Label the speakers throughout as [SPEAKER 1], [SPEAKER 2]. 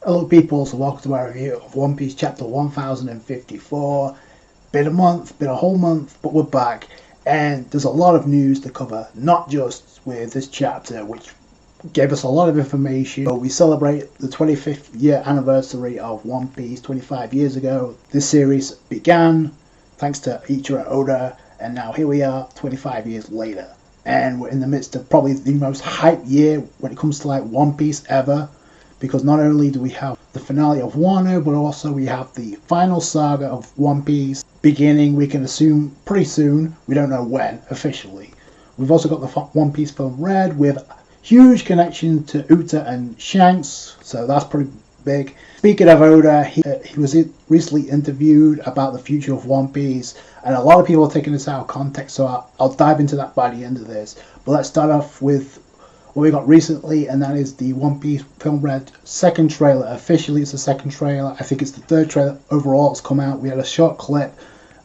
[SPEAKER 1] Hello people, so welcome to my review of One Piece chapter 1054. Been a month, been a whole month, but we're back and there's a lot of news to cover, not just with this chapter which gave us a lot of information, but we celebrate the 25th year anniversary of One Piece 25 years ago. This series began thanks to Ichiro Oda, and now here we are 25 years later. And we're in the midst of probably the most hype year when it comes to like One Piece ever. Because not only do we have the finale of Wano, but also we have the final saga of One Piece beginning, we can assume, pretty soon. We don't know when, officially. We've also got the One Piece film Red with huge connection to Uta and Shanks, so that's pretty big. Speaking of Oda, he was recently interviewed about the future of One Piece, and a lot of people are taking this out of context, so I'll dive into that by the end of this. But let's start off with what we got recently, and that is the One Piece Film Red second trailer. Officially it's the second trailer. I think it's the third trailer overall it's come out. We had a short clip,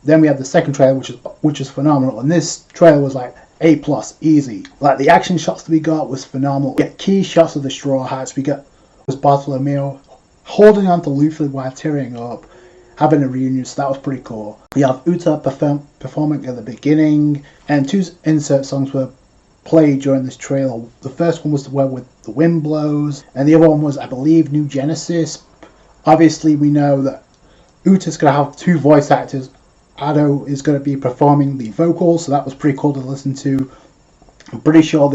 [SPEAKER 1] then we had the second trailer which is phenomenal, and this trailer was like A+, easy. Like the action shots that we got was phenomenal. We get key shots of the Straw Hats. We got Bartolomeo holding on to Luffy while tearing up, having a reunion, so that was pretty cool. We have Uta performing at the beginning, and two insert songs were played during this trailer. The first one was the one with The Wind Blows, and the other one was, I believe, New Genesis. Obviously, we know that Uta's going to have two voice actors. Ado is going to be performing the vocals, so that was pretty cool to listen to. I'm pretty sure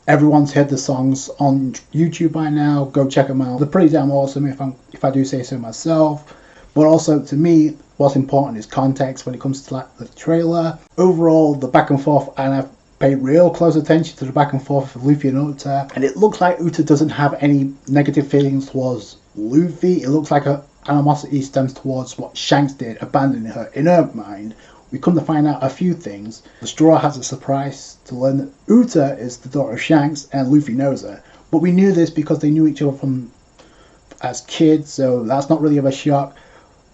[SPEAKER 1] everyone's heard the songs on YouTube by now. Go check them out. They're pretty damn awesome, if I do say so myself. But also, to me, what's important is context when it comes to like the trailer. Overall, the back and forth, and I've paid real close attention to the back and forth of Luffy and Uta, and it looks like Uta doesn't have any negative feelings towards Luffy. It looks like her animosity stems towards what Shanks did, abandoning her. In her mind, we come to find out a few things. The Straw has a surprise to learn that Uta is the daughter of Shanks, and Luffy knows her. But we knew this because they knew each other from as kids, so that's not really of a shock.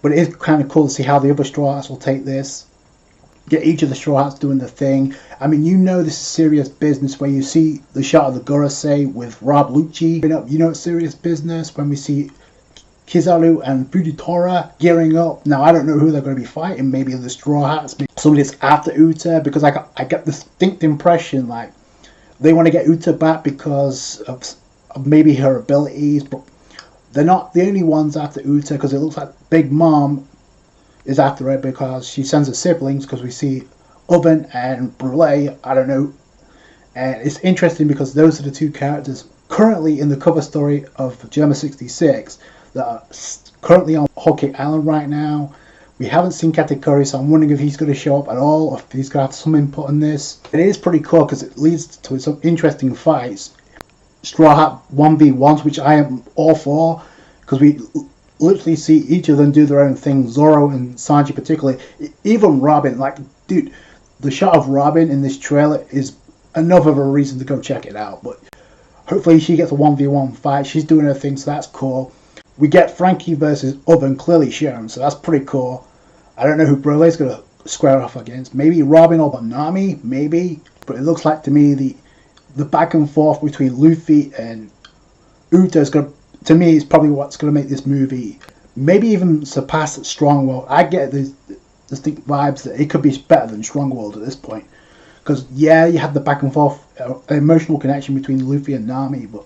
[SPEAKER 1] But it is kind of cool to see how the other Straw Hats will take this. Get each of the Straw Hats doing the thing. I mean, you know this is serious business when you see the shot of the Gorosei with Rob Lucci. You know it's serious business when we see Kizaru and Fujitora gearing up. Now, I don't know who they're going to be fighting. Maybe the Straw Hats. Maybe somebody that's after Uta. Because I get this distinct impression like they want to get Uta back because of maybe her abilities. But they're not the only ones after Uta, because it looks like Big Mom is after it because she sends her siblings, because we see Oven and Brule, I don't know. And it's interesting because those are the two characters currently in the cover story of Germa 66 that are currently on Whole Cake Island right now. We haven't seen Katakuri, so I'm wondering if he's going to show up at all, or if he's going to have some input in this. It is pretty cool because it leads to some interesting fights. Straw Hat 1v1s, which I am all for, because we literally see each of them do their own thing. Zoro and Sanji particularly. Even Robin, like, dude, the shot of Robin in this trailer is enough of a reason to go check it out. But hopefully she gets a 1v1 fight. She's doing her thing, so that's cool. We get Frankie versus Oven clearly shown, so that's pretty cool. I don't know who Broly's going to square off against. Maybe Robin or Nami, maybe. But it looks like to me the back and forth between Luffy and Uta is going to me, it's probably what's going to make this movie maybe even surpass Strong World. I get these distinct vibes that it could be better than Strong World at this point. Because, yeah, you have the back and forth emotional connection between Luffy and Nami, but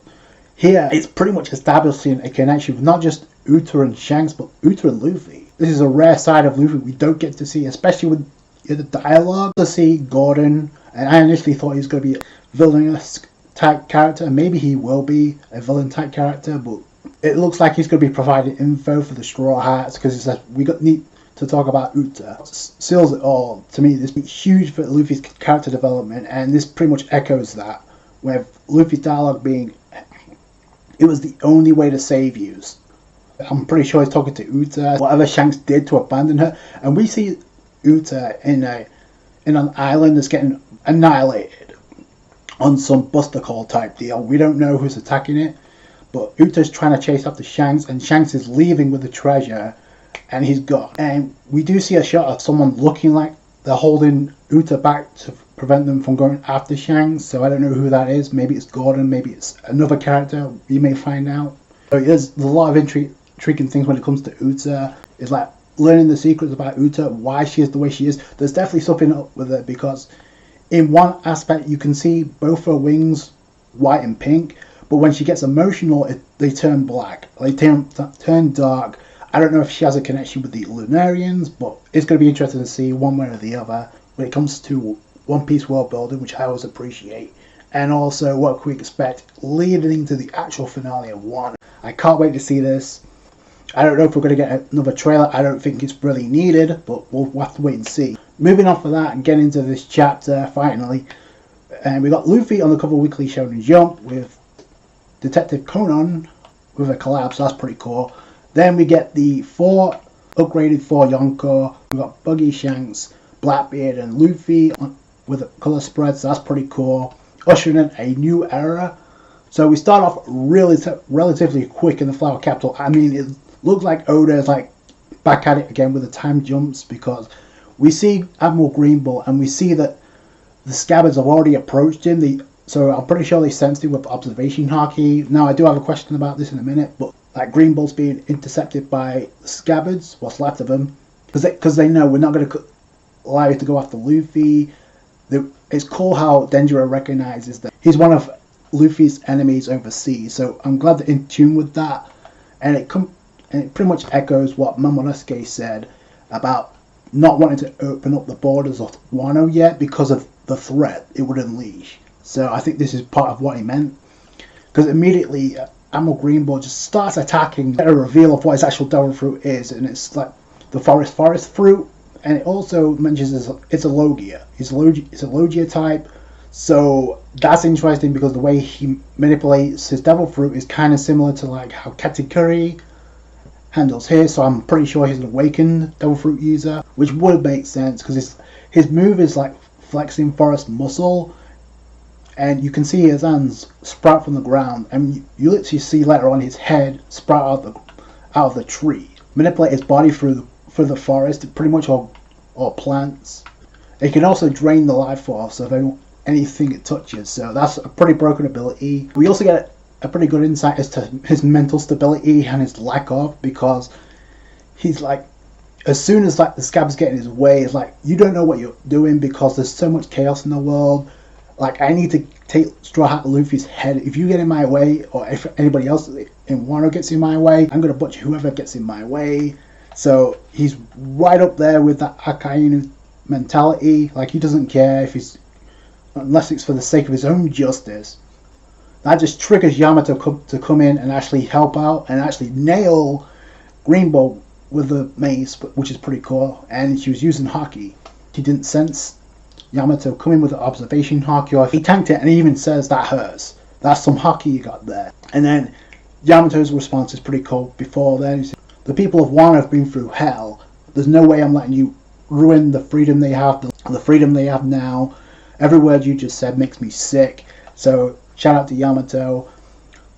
[SPEAKER 1] here it's pretty much establishing a connection with not just Uta and Shanks, but Uta and Luffy. This is a rare side of Luffy we don't get to see, especially with the dialogue. To see Gordon, and I initially thought he was going to be a villainous type character, and maybe he will be a villain type character, but it looks like he's going to be providing info for the Straw Hats, because he says we need to talk about Uta. Seals it all. To me, this is huge for Luffy's character development, and this pretty much echoes that, with Luffy's dialogue being, "It was the only way to save you." I'm pretty sure he's talking to Uta. Whatever Shanks did to abandon her, and we see Uta in an island that's getting annihilated on some Buster Call type deal. We don't know who's attacking it, but Uta's trying to chase after Shanks, and Shanks is leaving with the treasure, and he's gone. And we do see a shot of someone looking like they're holding Uta back to prevent them from going after Shanks, so I don't know who that is. Maybe it's Gordon, maybe it's another character, we may find out. So there's a lot of intriguing things when it comes to Uta. It's like learning the secrets about Uta, why she is the way she is. There's definitely something up with it, because in one aspect you can see both her wings white and pink, but when she gets emotional they turn black, they turn dark. I don't know if she has a connection with the Lunarians, but it's going to be interesting to see one way or the other when it comes to One Piece world building, which I always appreciate, and also what can we expect leading into the actual finale of Wano. I can't wait to see this. I don't know if we're going to get another trailer. I don't think it's really needed, but we'll have to wait and see. Moving on from that and getting into this chapter finally, and we got Luffy on the cover of Weekly Shonen Jump with Detective Conan with a collab, so that's pretty cool. Then we get the upgraded 4 Yonko. We got Buggy, Shanks, Blackbeard, and Luffy with a colour spread, so that's pretty cool. Ushering in a new era. So we start off relatively quick in the Flower Capital. I mean, it looks like Oda is like back at it again with the time jumps, because we see Admiral Greenbull and we see that the Scabbards have already approached him. So I'm pretty sure they sensed him with observation haki. Now I do have a question about this in a minute, but like Greenbull's being intercepted by the Scabbards, what's left of them, because they know we're not going to allow you to go after Luffy. It's cool how Denjiro recognizes that he's one of Luffy's enemies overseas, so I'm glad they're in tune with that, and it pretty much echoes what Momonosuke said about not wanting to open up the borders of Wano yet because of the threat it would unleash. So I think this is part of what he meant, because immediately Admiral Greenbull just starts attacking, get a reveal of what his actual devil fruit is, and it's like the forest fruit, and it also mentions it's a Logia. It's a Logia type, so that's interesting because the way he manipulates his devil fruit is kind of similar to like how Katakuri handles his, so I'm pretty sure he's an awakened devil fruit user, which would make sense because his move is like flexing forest muscle, and you can see his hands sprout from the ground, and you literally see later on his head sprout out of the tree, manipulate his body through the forest, pretty much all plants. It can also drain the life force of anything it touches, so that's a pretty broken ability. We also get a pretty good insight as to his mental stability and his lack of, because he's like, as soon as like the Scab's getting his way, it's like, you don't know what you're doing because there's so much chaos in the world. Like, I need to take Straw Hat Luffy's head. If you get in my way, or if anybody else in Wano gets in my way, I'm going to butcher whoever gets in my way. So he's right up there with that Akainu mentality. Like, he doesn't care unless it's for the sake of his own justice. That just triggers Yamato to come in and actually help out and actually nail Greenbull with the mace, which is pretty cool. And she was using haki. He didn't sense Yamato come in with the observation haki, or he tanked it, and he even says that hurts. That's some haki you got there. And then Yamato's response is pretty cool. Before then, he said, the people of Wano have been through hell. There's no way I'm letting you ruin the freedom they have, the freedom they have now. Every word you just said makes me sick. So shout out to Yamato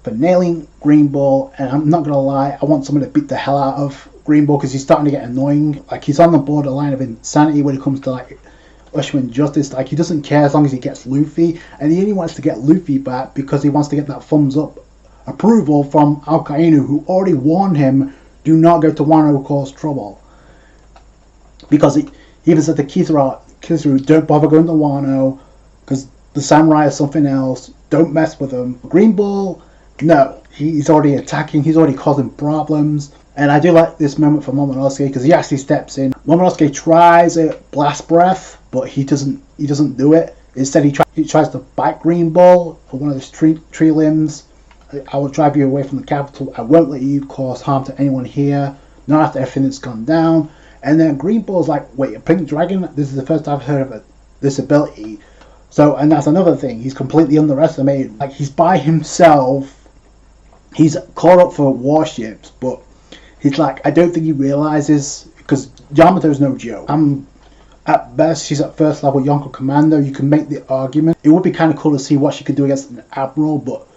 [SPEAKER 1] for nailing Greenbull. And I'm not gonna lie, I want someone to beat the hell out of Greenbull because he's starting to get annoying. Like, he's on the borderline of insanity when it comes to like ushering justice. Like, he doesn't care as long as he gets Luffy, and he only wants to get Luffy back because he wants to get that thumbs up approval from Akainu, who already warned him, do not go to Wano, cause trouble. Because he even said to Kizaru, don't bother going to Wano because the samurai is something else, don't mess with them. Greenbull, no, he's already attacking, he's already causing problems. And I do like this moment from Momonosuke because he actually steps in. Momonosuke tries a blast breath, but he doesn't do it. Instead, he tries to bite Greenbull for one of his tree limbs. I will drive you away from the capital. I won't let you cause harm to anyone here. Not after everything that's gone down. And then Greenbull's like, wait, a pink dragon? This is the first I've heard of this ability. So, and that's another thing. He's completely underestimated. Like, he's by himself. He's caught up for warships, but he's like, I don't think he realizes, because Yamato's no joke. At best, she's at first level Yonko Commando. You can make the argument. It would be kind of cool to see what she could do against an admiral, but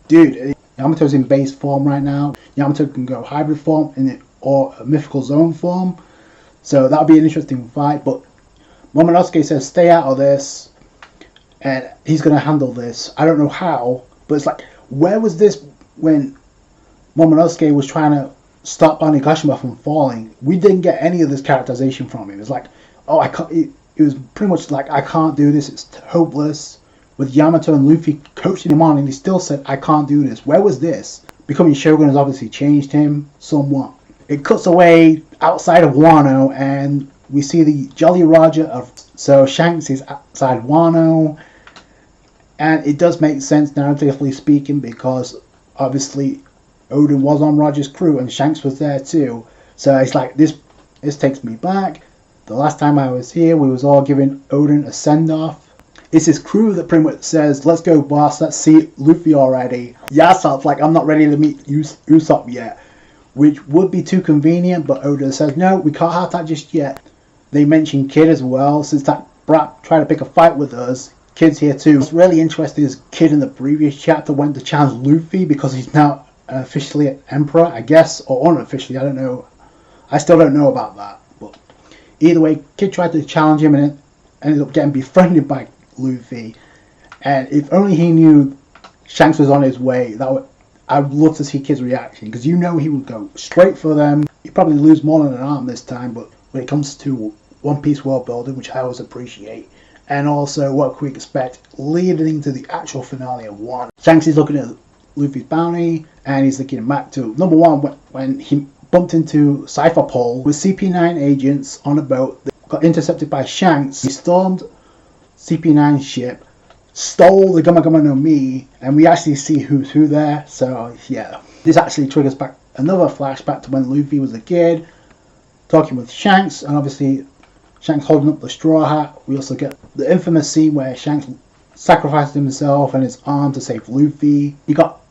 [SPEAKER 1] dude, Yamato's in base form right now. Yamato can go hybrid form or a mythical zone form. So that'll be an interesting fight. But Momonosuke says, stay out of this. And he's going to handle this. I don't know how. But it's like, where was this when Momonosuke was trying to stop Onigashima from falling. We didn't get any of this characterization from him. It was like, oh, I can't. It was pretty much like, I can't do this. It's hopeless. With Yamato and Luffy coaching him on, and he still said, I can't do this. Where was this? Becoming Shogun has obviously changed him somewhat. It cuts away outside of Wano, and we see the Jolly Roger of... So Shanks is outside Wano, and it does make sense narratively speaking, because obviously Oden was on Roger's crew and Shanks was there too. So it's like, this takes me back. The last time I was here, we was all giving Oden a send-off. It's his crew that pretty much says, let's go boss, let's see Luffy already. Yasop's like, I'm not ready to meet Usopp yet, which would be too convenient, but Oda says, no, we can't have that just yet. They mention Kid as well, since that brat tried to pick a fight with us. Kid's here too. What's really interesting is Kid in the previous chapter went to challenge Luffy because he's now officially an emperor, I guess, or unofficially, I don't know. I still don't know about that, but either way, Kid tried to challenge him and ended up getting befriended by Luffy, and if only he knew Shanks was on his way, I'd love to see Kid's reaction, because you know he would go straight for them. He'd probably lose more than an arm this time, but when it comes to One Piece world building, which I always appreciate, and also what we expect leading to the actual finale of Wano. Shanks is looking at Luffy's bounty, and he's looking back to number one when he bumped into Cypher Pole with CP9 agents on a boat that got intercepted by Shanks. He stormed CP9's ship, stole the Gama Gama no Mi, and we actually see who's who there. So yeah, this actually triggers back another flashback to when Luffy was a kid, talking with Shanks, and obviously Shanks holding up the straw hat. We also get the infamous scene where Shanks sacrificed himself and his arm to save Luffy. You got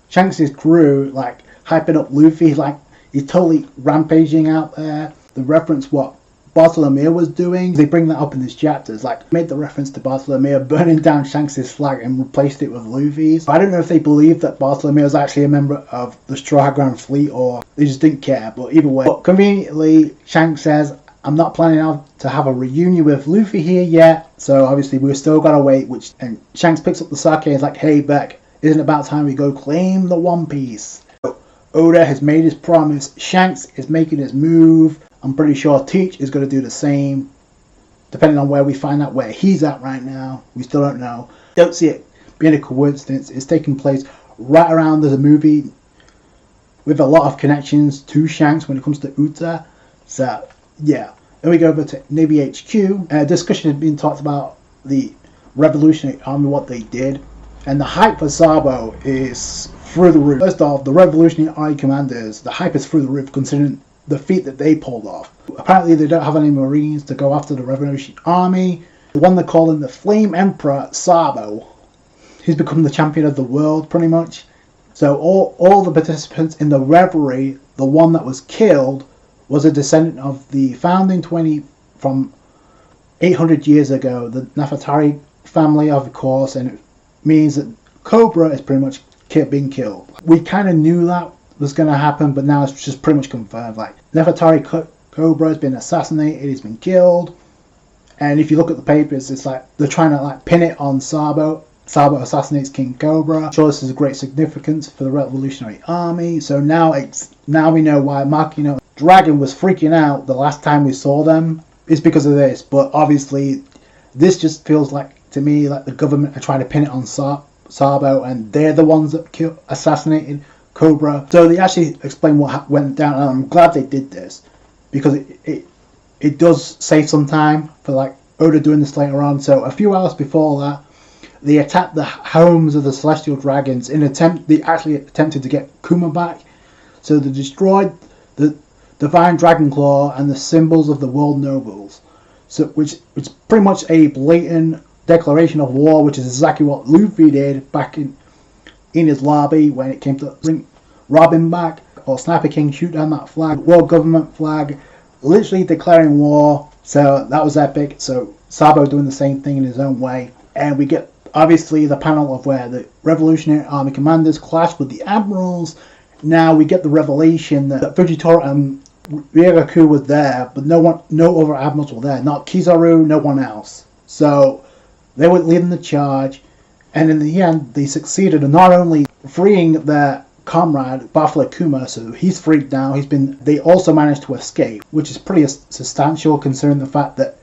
[SPEAKER 1] Shanks' crew like hyping up Luffy, like he's totally rampaging out there. The reference what Bartolomeo was doing, they bring that up in this chapter. It's like, made the reference to Bartolomeo burning down Shanks' flag and replaced it with Luffy's. But I don't know if they believe that Bartolomeo is actually a member of the Straw Grand Fleet, or they just didn't care. But either way, but conveniently, Shanks says, I'm not planning to have a reunion with Luffy here yet, so obviously we're still gotta wait. And Shanks picks up the sake and is like, hey Beck, isn't it about time we go claim the One Piece? So Oda has made his promise, Shanks is making his move. I'm pretty sure Teach is going to do the same, depending on where we find out where he's at right now. We still don't know. Don't see it being a coincidence. It's taking place right around the movie with a lot of connections to Shanks when it comes to Uta. So, yeah. Then we go over to Navy HQ. Discussion has been talked about the Revolutionary Army, what they did. And the hype for Sabo is through the roof. First off, the Revolutionary Army commanders, the hype is through the roof considering the feat that they pulled off. Apparently they don't have any Marines to go after the Revolutionary Army. The one they're calling the Flame Emperor, Sabo, he's become the champion of the world pretty much. So all the participants in the revelry, the one that was killed, was a descendant of the founding 20 from 800 years ago, the Nefertari family of course, and it means that Cobra is pretty much being killed. We kind of knew that was going to happen, but now it's just pretty much confirmed. Like, Nefertari Cobra has been assassinated, he's been killed, and if you look at the papers, it's like they're trying to like pin it on Sabo. Sabo assassinates King Cobra. I'm sure this is a great significance for the Revolutionary Army. So now we know why Makino Dragon was freaking out the last time we saw them. It's because of this, but obviously this just feels like to me like the government are trying to pin it on Sabo, and they're the ones that assassinated Cobra. So they actually explain what went down, and I'm glad they did this because it does save some time for like Oda doing this later on. So a few hours before that, they attacked the homes of the Celestial Dragons they actually attempted to get Kuma back. So they destroyed the Divine Dragon Claw and the symbols of the world nobles. So which is pretty much a blatant declaration of war, which is exactly what Luffy did back in his lobby when it came to bring Robin back, or Sniper King shoot down that flag, world government flag, literally declaring war. So that was epic. So Sabo doing the same thing in his own way, and we get obviously the panel of where the Revolutionary Army commanders clash with the admirals. Now we get the revelation that Fujitora and Ryagaku was there, but no other admirals were there, not Kizaru, no one else. So they were leading the charge, and in the end they succeeded in not only freeing their comrade, Buffalo Kuma, so he's freed now. They also managed to escape, which is pretty substantial considering the fact that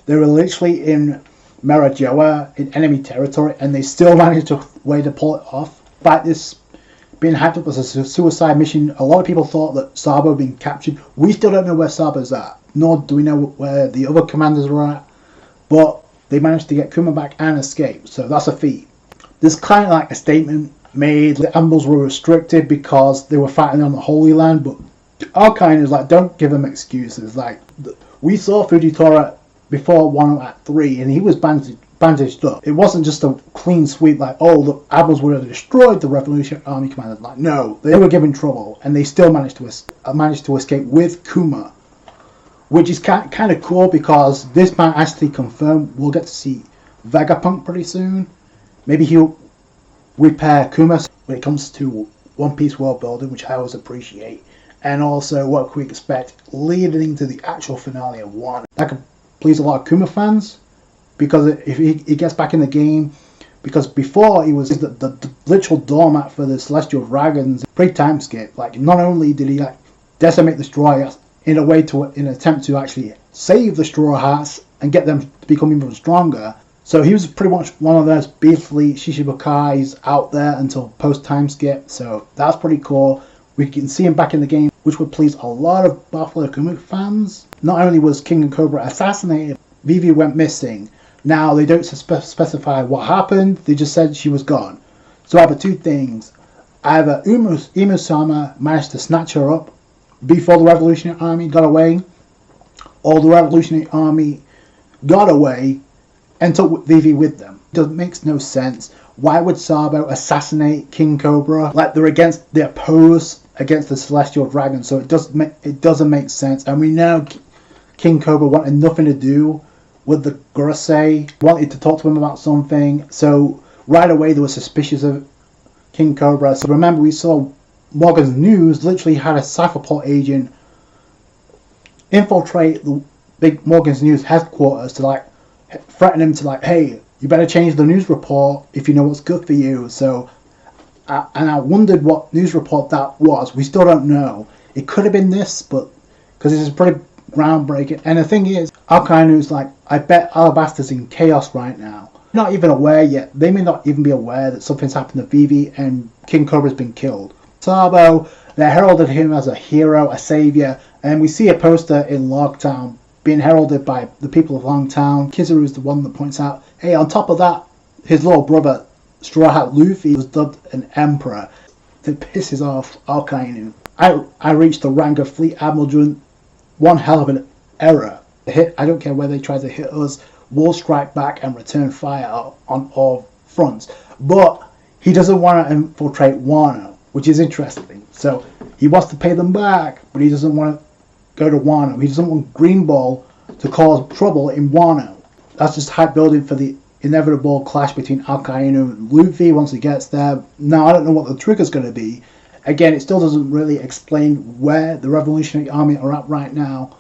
[SPEAKER 1] they were literally in Marajoa, in enemy territory, and they still managed a way to pull it off. Despite this being hyped up as a suicide mission, a lot of people thought that Sabo had been captured. We still don't know where Sabo's at, nor do we know where the other commanders are at, but they managed to get Kuma back and escape, so that's a feat. There's kind of like a statement made, the admirals were restricted because they were fighting on the Holy Land, but our kind is like, don't give them excuses. Like, we saw Fujitora before Wano at 3, and he was bandaged up. It wasn't just a clean sweep like, oh, the admirals would have destroyed the Revolutionary Army commanders. Like, no, they were given trouble, and they still managed to escape with Kuma, which is kind of cool because this might actually confirm we'll get to see Vegapunk pretty soon. Maybe he'll repair Kuma when it comes to One Piece world building, which I always appreciate, and also what can we expect leading into the actual finale of Wano. That could please a lot of Kuma fans, because if he gets back in the game, because before he was the literal doormat for the Celestial Dragons pre-time skip. Like, not only did he like decimate the Straw Hats in an attempt to actually save the Straw Hats and get them to become even stronger, so he was pretty much one of those beastly Shishibukais out there until post-time skip, so that's pretty cool. We can see him back in the game, which would please a lot of Buffalo Kuma fans. Not only was King and Cobra assassinated, Vivi went missing. Now, they don't specify what happened, they just said she was gone. So either two things. Either Imu-sama managed to snatch her up before the Revolutionary Army got away, or the Revolutionary Army got away and took Vivi with them. It makes no sense. Why would Sabo assassinate King Cobra? Like, they're opposed against the Celestial Dragon, so it doesn't make sense. And we know King Cobra wanted nothing to do with the Gorosei, wanted to talk to him about something, so right away they were suspicious of King Cobra. So remember, we saw Morgan's News literally had a Cypherport agent infiltrate the big Morgan's News headquarters to like threaten him to like, hey, you better change the news report if you know what's good for you. So and I wondered what news report that was. We still don't know. It could have been this, but because this is pretty groundbreaking. And the thing is, Akainu like, I bet Alabaster's in chaos right now. Not even aware yet. They may not even be aware that something's happened to Vivi and King Cobra's been killed. Sabo, they heralded him as a hero, a savior, and we see a poster in Logtown being heralded by the people of Longtown. Kizaru is the one that points out, hey, on top of that, his little brother, Straw Hat Luffy, was dubbed an emperor. That pisses off Akainu. I reached the rank of Fleet Admiral during one hell of an error. I don't care where they try to hit us. We'll strike back and return fire on all fronts. But he doesn't want to infiltrate Wano, which is interesting. So he wants to pay them back, but he doesn't want to go to Wano. He doesn't want Green Ball to cause trouble in Wano. That's just hype building for the inevitable clash between Akainu and Luffy once he gets there. Now, I don't know what the trigger's going to be. Again, it still doesn't really explain where the Revolutionary Army are at right now.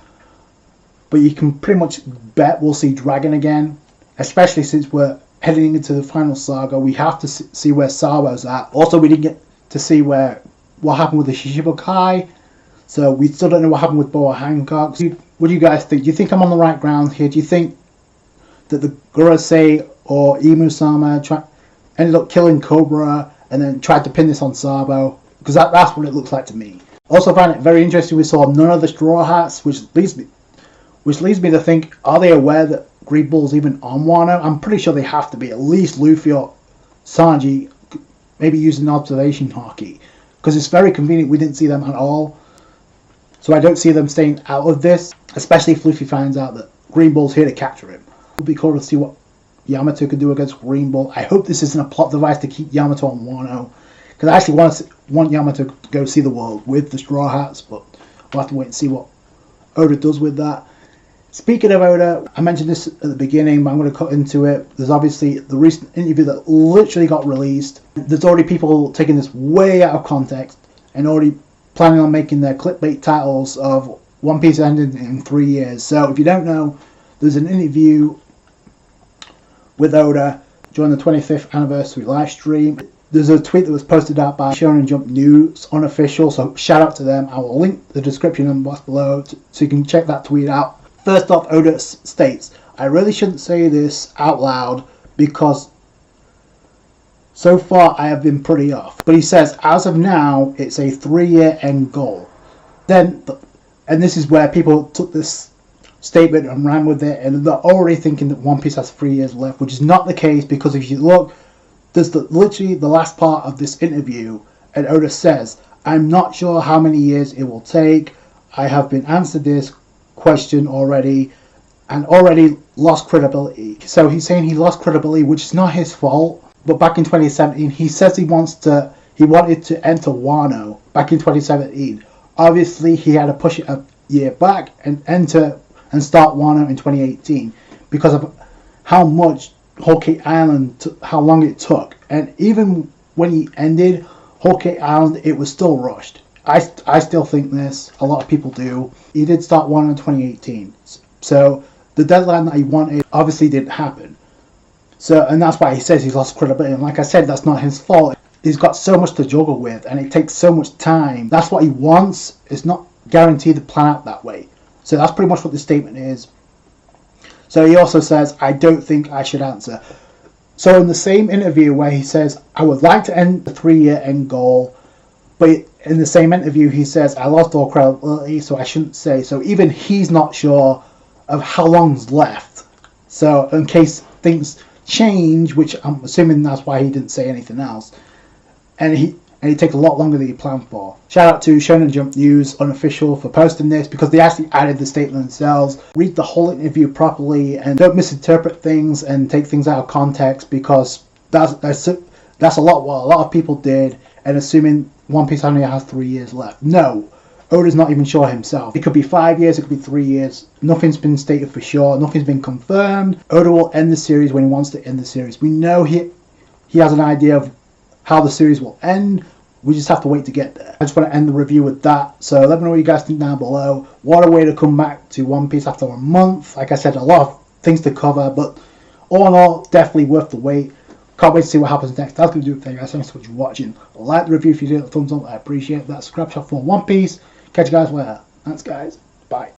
[SPEAKER 1] But you can pretty much bet we'll see Dragon again. Especially since we're heading into the final saga. We have to see where Sabo's at. Also, we didn't get to see what happened with the Shishibukai. So we still don't know what happened with Boa Hancock. What do you guys think? Do you think I'm on the right ground here? Do you think that the Gorosei or Imu-sama ended up killing Cobra and then tried to pin this on Sabo? Because that's what it looks like to me. Also, find it very interesting we saw none of the Straw Hats, which leads me to think, are they aware that Green Bull's even on Wano? I'm pretty sure they have to be. At least Luffy or Sanji, maybe using observation hockey. Because it's very convenient we didn't see them at all. So I don't see them staying out of this, especially if Luffy finds out that Green Bull's here to capture him. It would be cool to see what Yamato could do against Green Bull. I hope this isn't a plot device to keep Yamato on Wano. Because I actually want Yamato to go see the world with the Straw Hats, but we'll have to wait and see what Oda does with that. Speaking of Oda, I mentioned this at the beginning, but I'm going to cut into it. There's obviously the recent interview that literally got released. There's already people taking this way out of context and already planning on making their clickbait titles of One Piece ending in 3 years. So if you don't know, there's an interview with Oda during the 25th anniversary live stream. There's a tweet that was posted out by Shonen Jump News unofficial, so shout out to them. I will link the description in the box below so you can check that tweet out. First off, Oda states, I really shouldn't say this out loud because so far I have been pretty off. But he says, as of now, it's a 3-year end goal. Then, and this is where people took this statement and ran with it, and they're already thinking that One Piece has 3 years left, which is not the case, because if you look, there's literally the last part of this interview, and Oda says, I'm not sure how many years it will take. I have been answered this question already, and already lost credibility. So he's saying he lost credibility, which is not his fault. But back in 2017, he says he wanted to enter Wano back in 2017. Obviously, he had to push it a year back and start Wano in 2018 because of how much Whole Cake Island, how long it took. And even when he ended Whole Cake Island, it was still rushed. I still think this. A lot of people do. He did start Wano in 2018. So the deadline that he wanted obviously didn't happen. So, and that's why he says he's lost credibility. And like I said, that's not his fault. He's got so much to juggle with, and it takes so much time. That's what he wants. It's not guaranteed to plan out that way. So that's pretty much what the statement is. So he also says, I don't think I should answer. So in the same interview where he says, I would like to end the 3-year end goal, but in the same interview he says, I lost all credibility, so I shouldn't say. So even he's not sure of how long's left. So in case things change, which I'm assuming that's why he didn't say anything else, and it takes a lot longer than he planned for. Shout out to Shonen Jump News unofficial for posting this, because they actually added the statement themselves. Read the whole interview properly and don't misinterpret things and take things out of context, because that's a lot what a lot of people did, and assuming One Piece only has 3 years left. No, Oda's not even sure himself. It could be 5 years, it could be 3 years. Nothing's been stated for sure. Nothing's been confirmed. Oda will end the series when he wants to end the series. We know he has an idea of how the series will end. We just have to wait to get there. I just want to end the review with that. So let me know what you guys think down below. What a way to come back to One Piece after a month. Like I said, a lot of things to cover, but all in all, definitely worth the wait. Can't wait to see what happens next. That's going to do it for you guys. Thanks so much for watching. Like the review if you did. A thumbs up, I appreciate that. Subscribe to One Piece. Catch you guys later. Thanks guys. Bye.